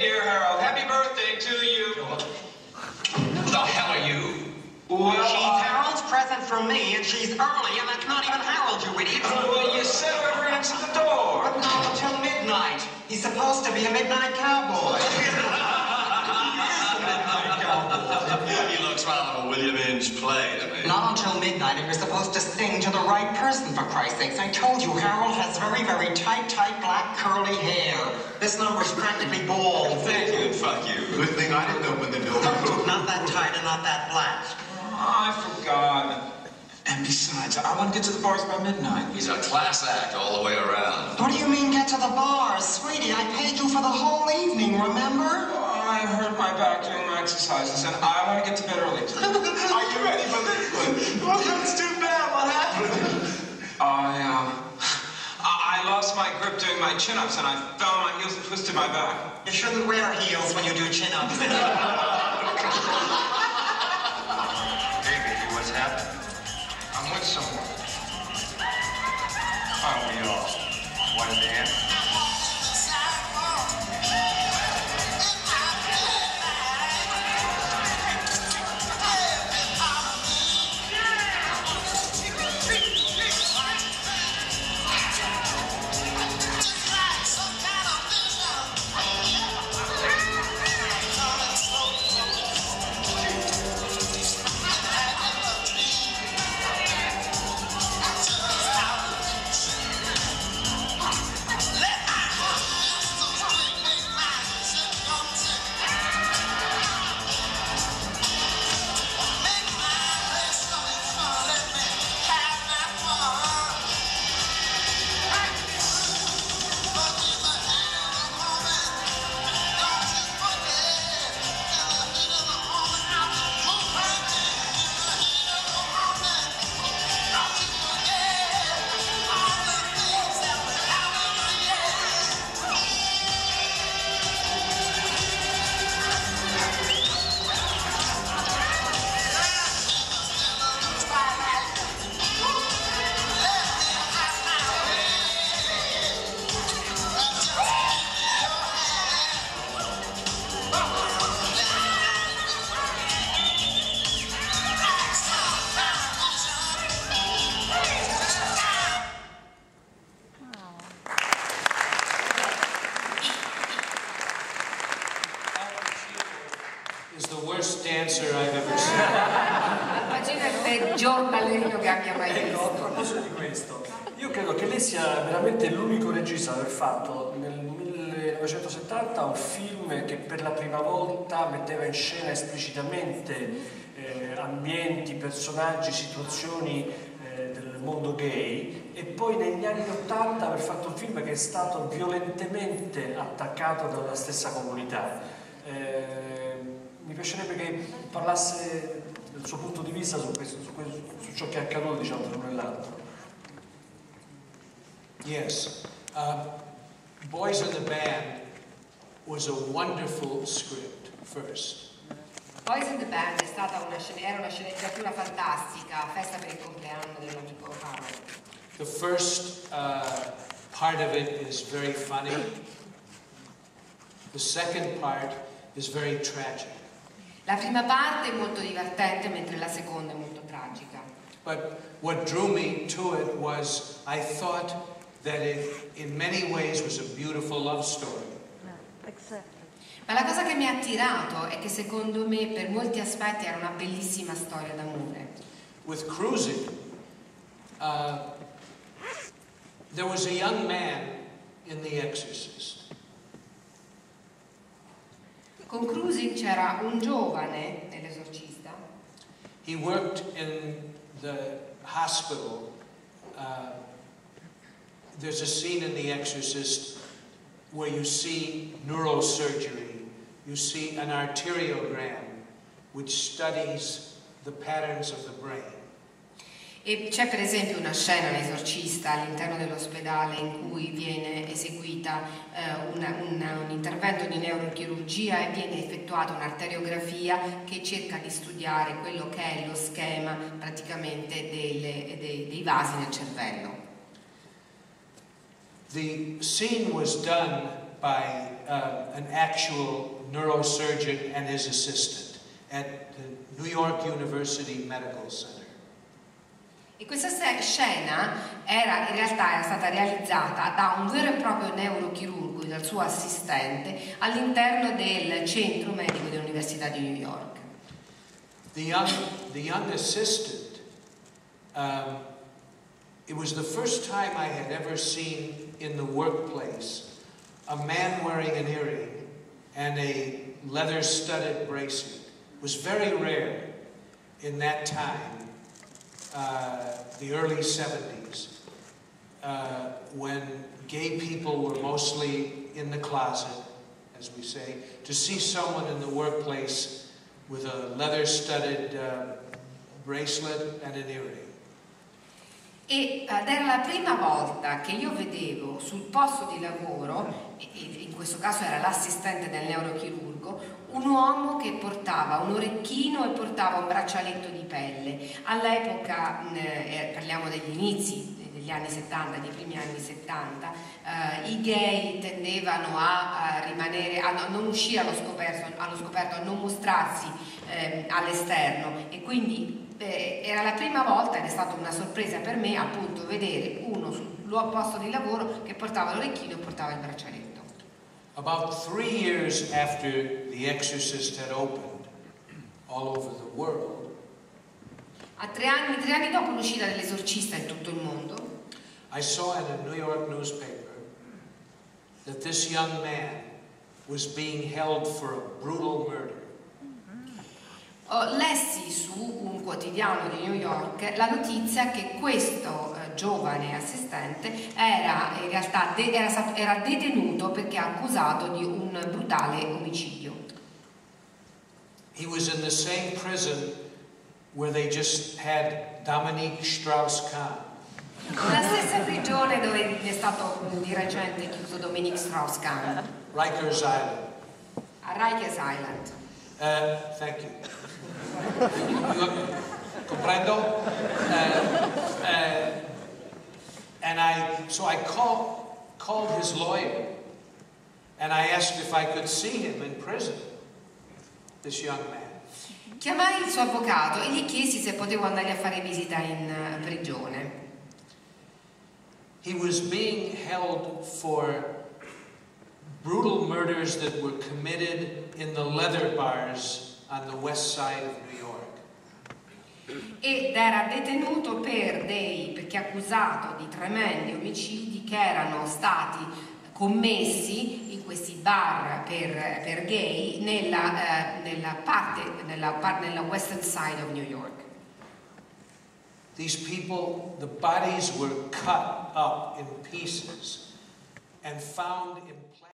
dear Harold. Happy birthday to you. Who the hell are you? Well, she's Harold's present from me, and she's early, and that's not even Harold, you idiot. Well, you said whoever answered the door. But not until midnight. He's supposed to be a midnight cowboy. He is a midnight cowboy. He looks rather a William Inge play to me. Not until midnight, and you're supposed to sing to the right person, for Christ's sakes. I told you, Harold has very, very tight, black, curly hair. This number's practically bald. Thank you, and fuck you. Good thing I didn't open the door. Not that tight and not that black. I forgot. And besides, I want to get to the bars by midnight. He's a class act all the way around. What do you mean, get to the bars? Sweetie, I paid you for the whole evening, remember? I hurt my back doing my exercises, and I want to get to bed early. Are you ready for this one? Well, that's too bad. What happened? I lost my grip doing my chin-ups, and I fell on my heels and twisted my back. You shouldn't wear heels when you do chin-ups. What's happening? I'm with someone. Aren't we all? Want to dance? dancer I've ever seen. Immagina il peggior ballerino che abbia mai visto. Ecco, a proposito di questo, io credo che lei sia veramente l'unico regista ad aver fatto nel 1970 un film che per la prima volta metteva in scena esplicitamente ambienti, personaggi, situazioni del mondo gay, e poi negli anni 80 aver fatto un film che è stato violentemente attaccato dalla stessa comunità. Mi piacerebbe che parlasse del suo punto di vista su ciò che è accaduto, diciamo, tra uno e l'altro. Yes. Boys in the Band was a wonderful script first. Boys in the Band è stata era una sceneggiatura fantastica, festa per il compleanno dell'amico Harold. The first part of it is very funny. The second part is very tragic. La prima parte è molto divertente, mentre la seconda è molto tragica. But what drew me to it was I thought that it in many ways was a beautiful love story. Ma la cosa che mi ha attirato è che secondo me per molti aspetti era una bellissima storia d'amore. With Cruising, there was a young man in The Exorcist. Con Cruising c'era un giovane nell'esorcista. He worked in the hospital. There's a scene in The Exorcist where you see neurosurgery. You see an arteriogram which studies the patterns of the brain. E c'è per esempio una scena nell'esorcista all'interno dell'ospedale in cui viene eseguita un intervento di neurochirurgia e viene effettuata un'arteriografia che cerca di studiare quello che è lo schema praticamente dei vasi nel cervello. The scene was done by an actual neurosurgeon and his assistant at the New York University Medical Center. E questa scena era stata realizzata da un vero e proprio neurochirurgo e dal suo assistente all'interno del centro medico dell'Università di New York. The young assistant, it was the first time I had ever seen in the workplace a man wearing an earring and a leather-studded bracelet. It was very rare in that time. The early 70s, when gay people were mostly in the closet, as we say, to see someone in the workplace with a leather-studded bracelet and an earring. Ed era la prima volta che io vedevo sul posto di lavoro, e in questo caso era l'assistente del neurochirurgo, un uomo che portava un orecchino e portava un braccialetto di pelle. All'epoca, parliamo degli inizi degli anni 70, dei primi anni 70, i gay tendevano a rimanere, a non uscire allo scoperto, a non mostrarsi all'esterno, e quindi era la prima volta, ed è stata una sorpresa per me, appunto, vedere uno sul posto di lavoro che portava l'orecchino e portava il braccialetto. About 3 years after The Exorcist had opened all over the world, A 3 anni dopo l'uscita dell'Esorcista in tutto il mondo, I saw in a New York newspaper that this young man was being held for a brutal murder. lessi su un quotidiano di New York la notizia che questo giovane assistente era in realtà era detenuto perché accusato di un brutale omicidio. He was in the same prison where they just had Dominique Strauss-Kahn. La stessa prigione dove è stato di recente chiuso Dominique Strauss-Kahn, Rikers Island. a Rikers Island. Thank you. Comprendo? And I called his lawyer and I asked if I could see him in prison, this young man. Chiamai il suo avvocato e gli chiesi se potevo andare a fare visita in prigione. He was being held for brutal murders that were committed in the leather bars on the west side of New York. Ed era detenuto perché accusato di tremendi omicidi che erano stati commessi in questi bar per gay nella western side of New York. These people, the bodies were cut up in pieces and found in